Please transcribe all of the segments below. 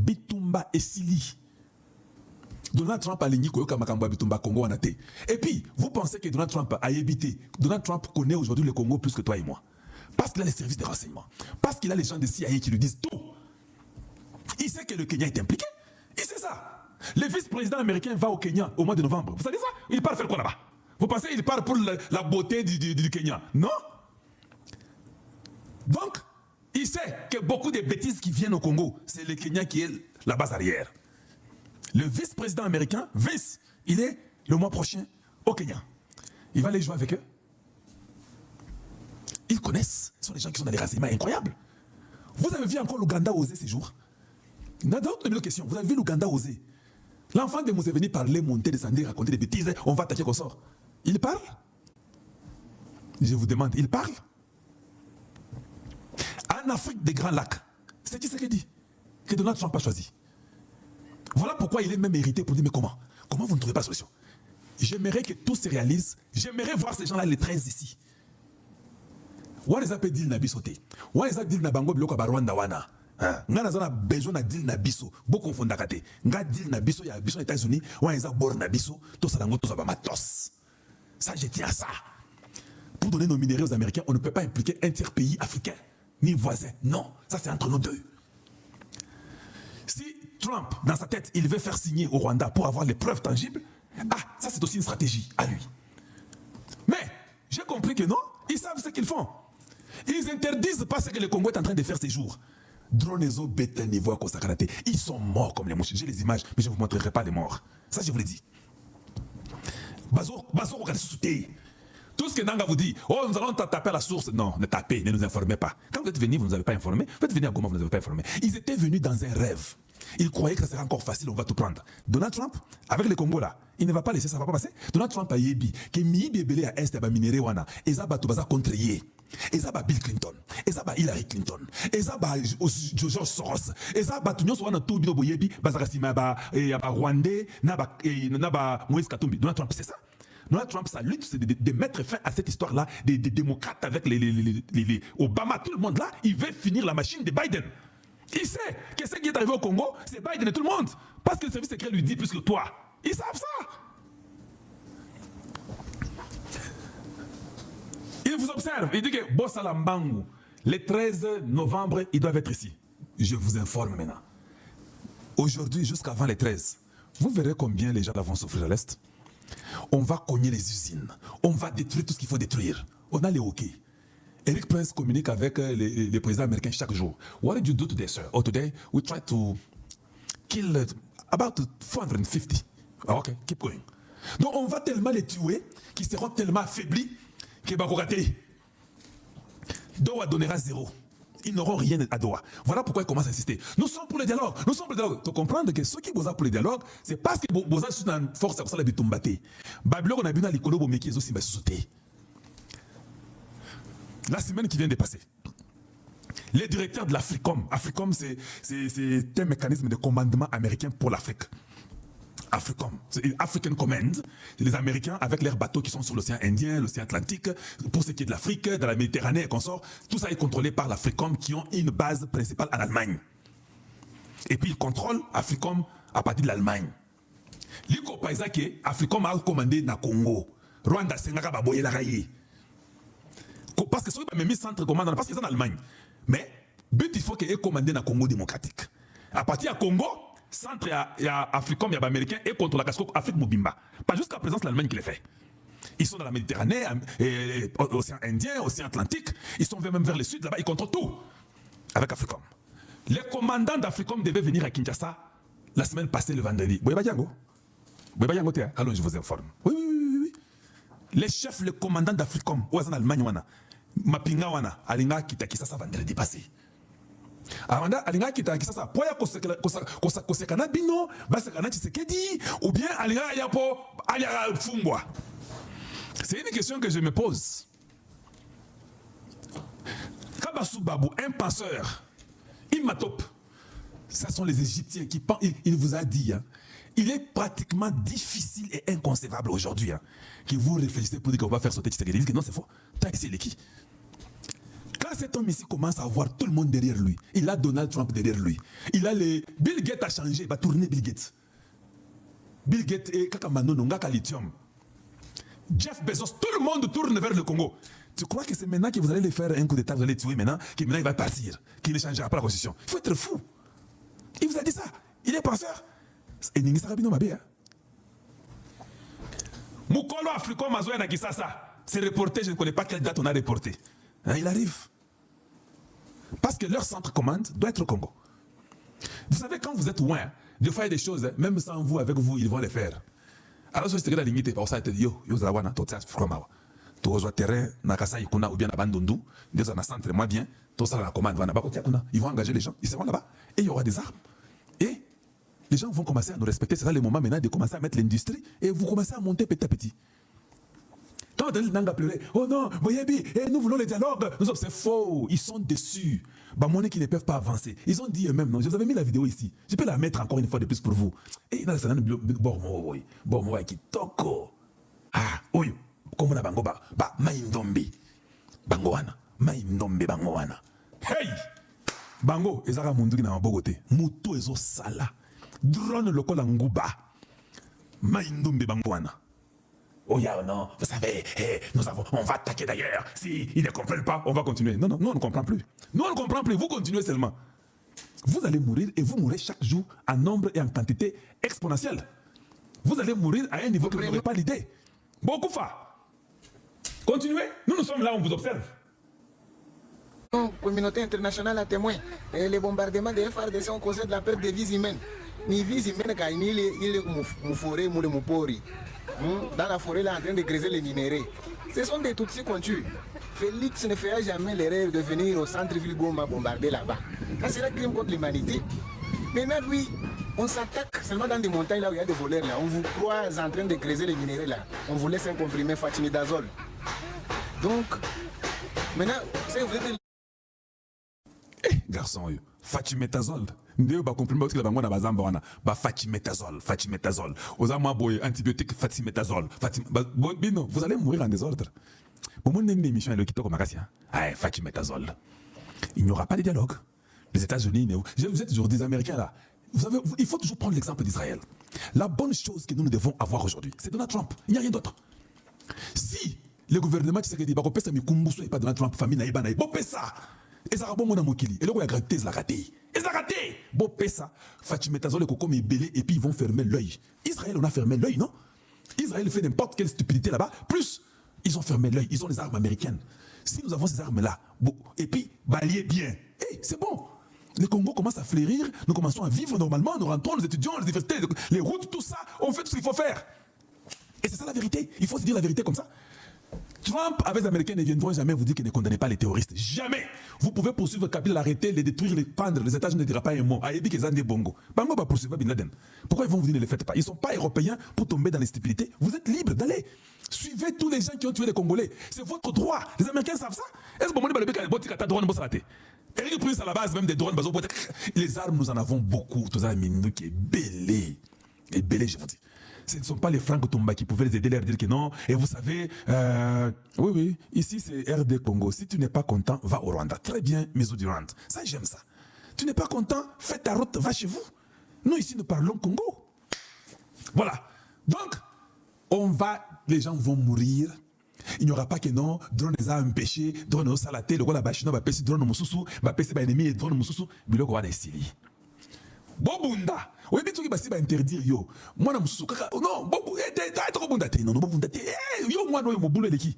Bitumba et Sili. Donald Trump a ligné Koyoka Makamba Bitumba Congo en athée. Et puis, vous pensez que Donald Trump a évité. Donald Trump connaît aujourd'hui le Congo plus que toi et moi. Parce qu'il a les services de renseignement. Parce qu'il a les gens de CIA qui lui disent tout. Il sait que le Kenya est impliqué. Il sait ça. Le vice-président américain va au Kenya au mois de novembre. Vous savez ça? Il part faire quoi là-bas? Vous pensez qu'il part pour la beauté du Kenya? Non. Donc, il sait que beaucoup de bêtises qui viennent au Congo, c'est le Kenya qui est la base arrière. Le vice-président américain, il est le mois prochain au Kenya. Il va aller jouer avec eux. Ils connaissent. Ce sont des gens qui sont dans des renseignements incroyables. Vous avez vu encore l'Ouganda oser ces jours? D'autres questions. Vous avez vu l'Ouganda oser? L'enfant de Museveni parlait, monter, descendre, raconter des bêtises. On va attaquer qu'on sort. Il parle? Je vous demande, il parle? En Afrique des Grands Lacs, c'est qui ce qui dit que Donald Trump a choisi? Voilà pourquoi il est même hérité pour dire, mais comment? Comment vous ne trouvez pas de solution? J'aimerais que tout se réalise. J'aimerais voir ces gens-là, les 13 ici. What is up deal na bisote? What is up deal na bango biloko ba Rwanda wana? Nga nazana besoin na deal na biso. Beaucoup fondaka kate. Nga deal na biso ya biso aux États-Unis. What is up bor na biso? To salango to ba matos. Ça je tiens à ça. Pour donner nos minéraux aux Américains, on ne peut pas impliquer un tiers pays africain ni voisin. Non, ça c'est entre nous deux. Si Trump, dans sa tête, il veut faire signer au Rwanda pour avoir les preuves tangibles, ça c'est aussi une stratégie à lui. Mais j'ai compris que non, ils savent ce qu'ils font. Ils interdisent pas ce que le Congo est en train de faire ces jours. Dronezo, Bétel, Niveau, Kosakarate, ils sont morts comme les mouches. J'ai les images, mais je ne vous montrerai pas les morts. Ça, je vous l'ai dit. Bazo, regardez sous tout ce que Nanga vous dit, oh, nous allons taper à la source. Non, ne tapez, ne nous informez pas. Quand vous êtes venus, vous ne nous avez pas informé. Vous êtes venus à Goma, vous ne nous avez pas informé. Ils étaient venus dans un rêve. Ils croyaient que ça serait encore facile, on va tout prendre. Donald Trump, avec le Congo là, il ne va pas laisser, ça ne va pas passer. Donald Trump a yebi, que Mibi Belé à Est, minéré wana, Ezaba Tobaza contre Yé. Ezaba Bill Clinton, Ezaba Hillary Clinton, Ezaba George Soros, Ezaba Tunyon Swana Tobino Boyebi, Bazarasima, Yaba Rwandais, Naba Moïse Katumbi. Donald Trump, c'est ça. Donald Trump, sa lutte, c'est de mettre fin à cette histoire-là des démocrates avec les Obama, tout le monde là, il veut finir la machine de Biden. Il sait que ce qui est arrivé au Congo, c'est Biden et tout le monde. Parce que le service secret lui dit plus que toi. Ils savent ça. Il vous observe. Il dit que Bossalambangu, le 13 novembre, ils doivent être ici. Je vous informe maintenant. Aujourd'hui, jusqu'avant les 13, vous verrez combien les gens vont souffrir à l'Est. On va cogner les usines. On va détruire tout ce qu'il faut détruire. On a les hockey. Eric Prince communique avec les présidents américains chaque jour. What did you do today, sir? Oh, today we tried to kill about 450. Ok, keep going. Donc on va tellement les tuer qu'ils seront tellement affaiblis que Bakoraté. Doha donnera zéro. Ils n'auront rien à Doha. Voilà pourquoi ils commencent à insister. Nous sommes pour le dialogue. Nous sommes pour le dialogue. Tu comprends que ceux qui bossent pour le dialogue, c'est parce que bossent sur une force à la bitumbate. Babylone on a bien à l'école pour métier aussi sauter. La semaine qui vient de passer, les directeurs de l'Africom, Africom c'est un mécanisme de commandement américain pour l'Afrique. Africom, c'est African Command, c'est les Américains avec leurs bateaux qui sont sur l'océan Indien, l'océan Atlantique, pour ce qui est de l'Afrique, de la Méditerranée et consorts, tout ça est contrôlé par l'Africom qui ont une base principale en Allemagne. Et puis ils contrôlent Africom à partir de l'Allemagne. Liko Paisake, Africom a commandé na Congo, Rwanda, Sengaka, Baboye, Laraye. Parce que ceux qui ont mis centre commandant, parce qu'ils sont en Allemagne. Mais, but, il faut qu'ils aient commandé dans le Congo démocratique. À partir du Congo, centre Africain, il y a américain et contre la casco Afrique Mobimba. Pas jusqu'à présent, c'est l'Allemagne qui les fait. Ils sont dans la Méditerranée, océan Indien, océan Atlantique. Ils sont même vers le sud, là-bas, ils contrôlent tout. Avec Africom. Les commandants d'Africom devaient venir à Kinshasa la semaine passée, le vendredi. Allons, je vous informe. Oui. Les chefs, les commandants d'Africom, ou en Allemagne, Mapinga wana, alinga kita kisasa vendredi passé. Amanda alinga kita kisasa, poya kosekana bino, basekana Tshisekedi, ou bien alinga yapo alia fungwa. C'est une question que je me pose. Kabassou Babou, un penseur, Immatop, ce sont les Égyptiens qui pensent, il vous a dit, hein, il est pratiquement difficile et inconcevable aujourd'hui que vous réfléchissez pour dire qu'on va faire sauter Tshisekedi. Ils disent que non, c'est faux. T'as essayé les qui? Quand Quand cet homme ici commence à avoir tout le monde derrière lui, il a Donald Trump derrière lui. Il a les... Bill Gates a changé, il va tourner Bill Gates. Bill Gates et Kakamano Nongaka Lithium. Jeff Bezos, tout le monde tourne vers le Congo. Tu crois que c'est maintenant que vous allez les faire un coup d'état, vous allez tuer maintenant, que maintenant il va partir, qu'il ne changera pas la constitution. Il faut être fou. Il vous a dit ça. Il est penseur. Et Ningi Sarabino Mabé. Mukolo Afriko Mazoya Nakisasa. C'est reporté, je ne connais pas quelle date on a reporté. Hein, il arrive. Parce que leur centre commande doit être au Congo. Vous savez, quand vous êtes loin, de faire des choses, même sans vous, avec vous, ils vont les faire. Alors, si vous êtes limité, par ça, vous yo, yo, zawana, tout ça, fromage. Tout au terrain, nakasa ikuna ou bien abandondu, des en centre, moi bien, tout ça, la commande, ils vont engager les gens, ils seront là-bas, et il y aura des armes. Et les gens vont commencer à nous respecter. C'est là le moment maintenant de commencer à mettre l'industrie, et vous commencez à monter petit à petit. Quand Daniel Nanga pleurait, oh non, Boyebi, nous voulons le dialogue. C'est faux, ils sont déçus. Bamonais qui ne peuvent pas avancer. Ils ont dit eux-mêmes, non, je vous avais mis la vidéo ici. Je peux la mettre encore une fois de plus pour vous. Et dans le Bormo, qui toko. Ah, oyo, comme on a bango, maïndombi. Bangoana, maïndombi, bangoana. Hey! Bango, ezara mundu qui n'a pas bogoté. Moutou ezo sala. Drone le col nguba. Maïndombi, bangoana. Oh yeah, non, vous savez, on va attaquer d'ailleurs. S'ils ne comprennent pas, on va continuer. Non, non, nous on ne comprend plus. Nous on ne comprend plus, vous continuez seulement. Vous allez mourir et vous mourrez chaque jour en nombre et en quantité exponentielle. Vous allez mourir à un niveau que vous n'aurez pas l'idée. Beaucoup fa. Continuez, nous sommes là, on vous observe. La communauté internationale a témoin. Et les bombardements des FARDC ont causé de la perte de vies humaines. Ni vies humaines, car il est forêt, moupori. Dans la forêt, là, en train de creuser les minéraux. Ce sont des Tutsis qu'on tue. Félix ne fera jamais l'erreur de venir au centre-ville Goma bombarder là-bas. Ça serait un crime contre l'humanité. Maintenant, lui, on s'attaque seulement dans des montagnes là où il y a des voleurs là. On vous croise en train de creuser les minéraux là. On vous laisse un comprimé fatimidazole. Donc, maintenant, vous êtes... Garçon, fatimidazole. Ndeo ba comprimé parce que la bango na bazamba wana ba fatimidazole. Aux amours boy antibiotique fatimidazole. Bino, vous allez mourir en désordre. Bon, mon émission est le kitoko makasia. Ah, fatimidazole. Il n'y aura pas de dialogue. Les États-Unis, vous êtes toujours des Américains là. Vous savez, il faut toujours prendre l'exemple d'Israël. La bonne chose que nous devons avoir aujourd'hui, c'est Donald Trump. Il n'y a rien d'autre. Si le gouvernement Tshisekedi va repasser mes kumbusu et pas Donald Trump, famille naïba naïba, ça. Et ça va bon mon mokili. Et là où il a gratté, il a raté. Il a raté. Bon pesa, Fatimedazole et Koko mais belé et puis ils vont fermer l'œil. Israël on a fermé l'œil, non? Israël fait n'importe quelle stupidité là-bas. Plus ils ont fermé l'œil. Ils ont les armes américaines. Si nous avons ces armes là, bon, et puis balayer bien, c'est bon. Le Congo commence à fleurir, nous commençons à vivre normalement, nous rentrons, les étudiants, les universités, les routes, tout ça, on fait tout ce qu'il faut faire. Et c'est ça la vérité, il faut se dire la vérité comme ça. Trump avec les Américains ne viendront jamais vous dire qu'ils ne condamnent pas les terroristes. Jamais. Vous pouvez poursuivre Kabila, l'arrêter, les détruire, les pendre. Les États-Unis ne diront pas un mot. Ayebi Kezande Bongo. Bango va poursuivre Bin Laden. Pourquoi ils vont vous dire ne les faites pas? Ils ne sont pas européens pour tomber dans les stupidités. Vous êtes libres d'aller. Suivez tous les gens qui ont tué les Congolais. C'est votre droit. Les Américains savent ça. Est-ce que vous avez dit drone bossalaté? Eric Prince à la base même des drones. Les armes, nous en avons beaucoup. Tous les amis qui est belé. Et belé, je vous dis. Ce ne sont pas les Franck Tomba qui pouvaient les aider, leur dire que non. Et vous savez, oui, ici c'est RD Congo. Si tu n'es pas content, va au Rwanda. Très bien, Mesou du Rwanda. Ça, j'aime ça. Tu n'es pas content, fais ta route, va chez vous. Nous, ici, nous parlons Congo. Voilà. Donc, les gens vont mourir. Il n'y aura pas que non, drone les a empêchés, drone au salaté, le roi la bachino, va passer drone au moussou, va passer par ennemi et drone au moussou, biloko wa desili. Bobunda. Oui, mais tu vas interdire yo. Moi, je non, Bobu, Bobunda, non, Bobunda, yo, moi, non, mon boulot de qui?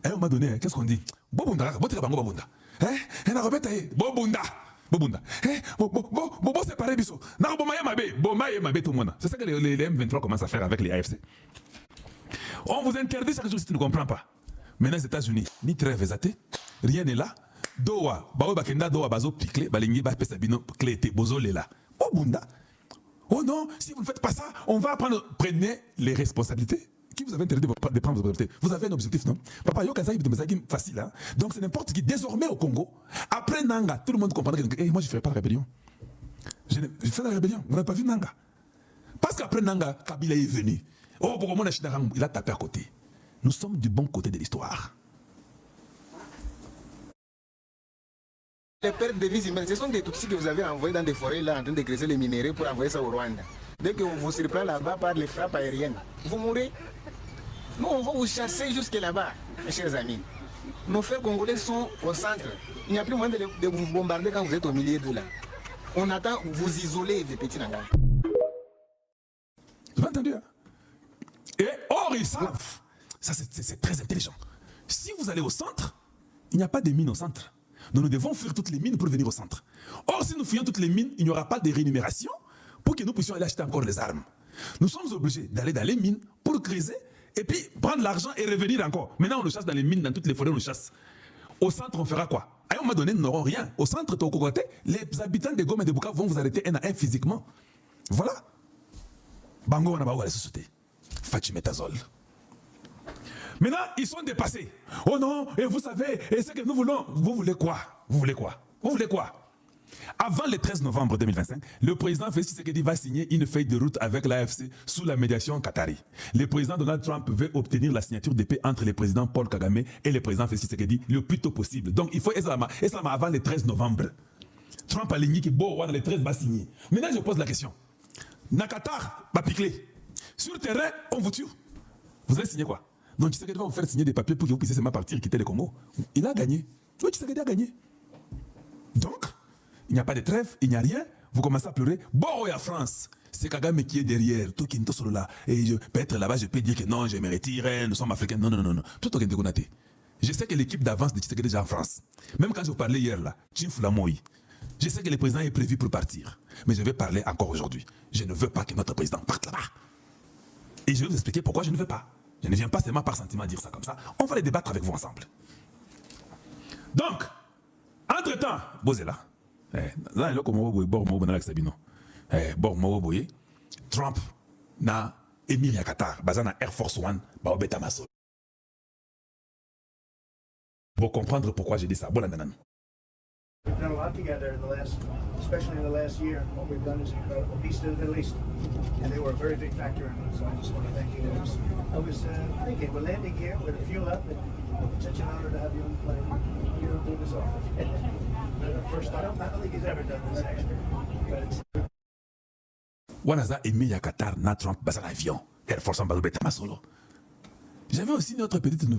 À un moment donné, qu'est-ce qu'on dit? Bobunda, Bobunda. On a répété, Bobunda. Bobunda. Bobo, c'est pareil, biso. Bomaye Mabé, tout le monde. C'est ça que les M23 commencent à faire avec les AFC. On vous interdit chaque jour si tu ne comprends pas. Maintenant, les États-Unis, ni trêve zaté, rien n'est là. Doha, Bao Bakenda, Doha, Bazo, Picle, Balingi, Bapesabino, Clété, Bozo, là. Bobunda. Oh non, si vous ne faites pas ça, on va prendre. Prenez les responsabilités. Qui vous avez interdit de prendre vos responsabilités? Vous avez un objectif, non? Papa, yo kazaï de Mezagim facile, hein? Donc c'est n'importe qui. Désormais au Congo, après Nanga, tout le monde comprendra que moi je ne ferai pas la rébellion. Je fais la rébellion. Vous n'avez pas vu Nanga? Parce qu'après Nanga, Kabila est venu. Oh, pour moi, il a tapé à côté. Nous sommes du bon côté de l'histoire. Les pertes de vies humaines, ce sont des Tutsis que vous avez envoyés dans des forêts là en train de graisser les minéraux pour envoyer ça au Rwanda. Dès que vous se reprend là-bas par les frappes aériennes, vous mourrez. Nous, on va vous chasser jusque là-bas, mes chers amis. Nos frères congolais sont au centre. Il n'y a plus moyen de vous bombarder quand vous êtes au milieu de là. On attend vous isoler des petits nangas. Vous avez entendu, hein? Et or, ils savent. Ça, c'est très intelligent. Si vous allez au centre, il n'y a pas de mines au centre. Donc nous devons fuir toutes les mines pour venir au centre. Or, si nous fuyons toutes les mines, il n'y aura pas de rémunération pour que nous puissions aller acheter encore les armes. Nous sommes obligés d'aller dans les mines pour creuser et puis prendre l'argent et revenir encore. Maintenant, on le chasse dans les mines, dans toutes les forêts, on le chasse. Au centre, on fera quoi? À un moment donné, nous n'aurons rien. Au centre, les habitants de Goma et de Bukavu vont vous arrêter un à un physiquement. Voilà. Bango, on a pas la société. Fatimetazole. Maintenant, ils sont dépassés. Oh non, et vous savez, et ce que nous voulons, vous voulez quoi? Vous voulez quoi? Vous voulez quoi? Avant le 13 novembre 2025, le président Félix Tshisekedi va signer une feuille de route avec l'AFC sous la médiation qatari. Le président Donald Trump veut obtenir la signature de paix entre le président Paul Kagame et le président Félix Tshisekedi le plus tôt possible. Donc il faut Eslama avant le 13 novembre. Trump a ligné qui bon, le 13 va signer. Maintenant, je pose la question. Nakatar va piquer. Sur le terrain, on vous tue. Vous allez signer quoi? Donc Tshisekedi va vous faire signer des papiers pour que vous puissiez seulement partir, quitter le Congo. Il a gagné. Oui, Tshisekedi a gagné. Donc, il n'y a pas de trêve, il n'y a rien. Vous commencez à pleurer. Bon, à France, c'est Kagame qui est derrière. Tout qui est solo là. Et je peux être là-bas, je peux dire que non, je me retire, nous sommes africains. Non, non, non, non. Tout ce qui est. Je sais que l'équipe d'avance de Tshisekedi est déjà en France. Même quand je vous parlais hier là, Tchinfoulamoi, je sais que le président est prévu pour partir. Mais je vais parler encore aujourd'hui. Je ne veux pas que notre président parte là-bas. Et je vais vous expliquer pourquoi je ne veux pas. Je ne viens pas seulement par sentiment dire ça comme ça. On va les débattre avec vous ensemble. Donc, entre-temps, Bozela, Trump na émis à Qatar, bazana Air Force One, baobeta maso. Pour comprendre pourquoi j'ai dit ça. Bon, nan. We've done a lot together in the last, especially in the last year. What we've done is incredible. Peace to the Middle East, and they were a very big factor in it. So I just want to thank you. I was thinking we're landing here with a fuel up, and it's such an honor to have you on the plane. You don't do this often. First time. I don't think he's ever done this actually, but it's. Wanaza émis à Qatar, na Trump, bazana avion, Air Force One, baobeta masolo. J'avais aussi une autre petite nouvelle.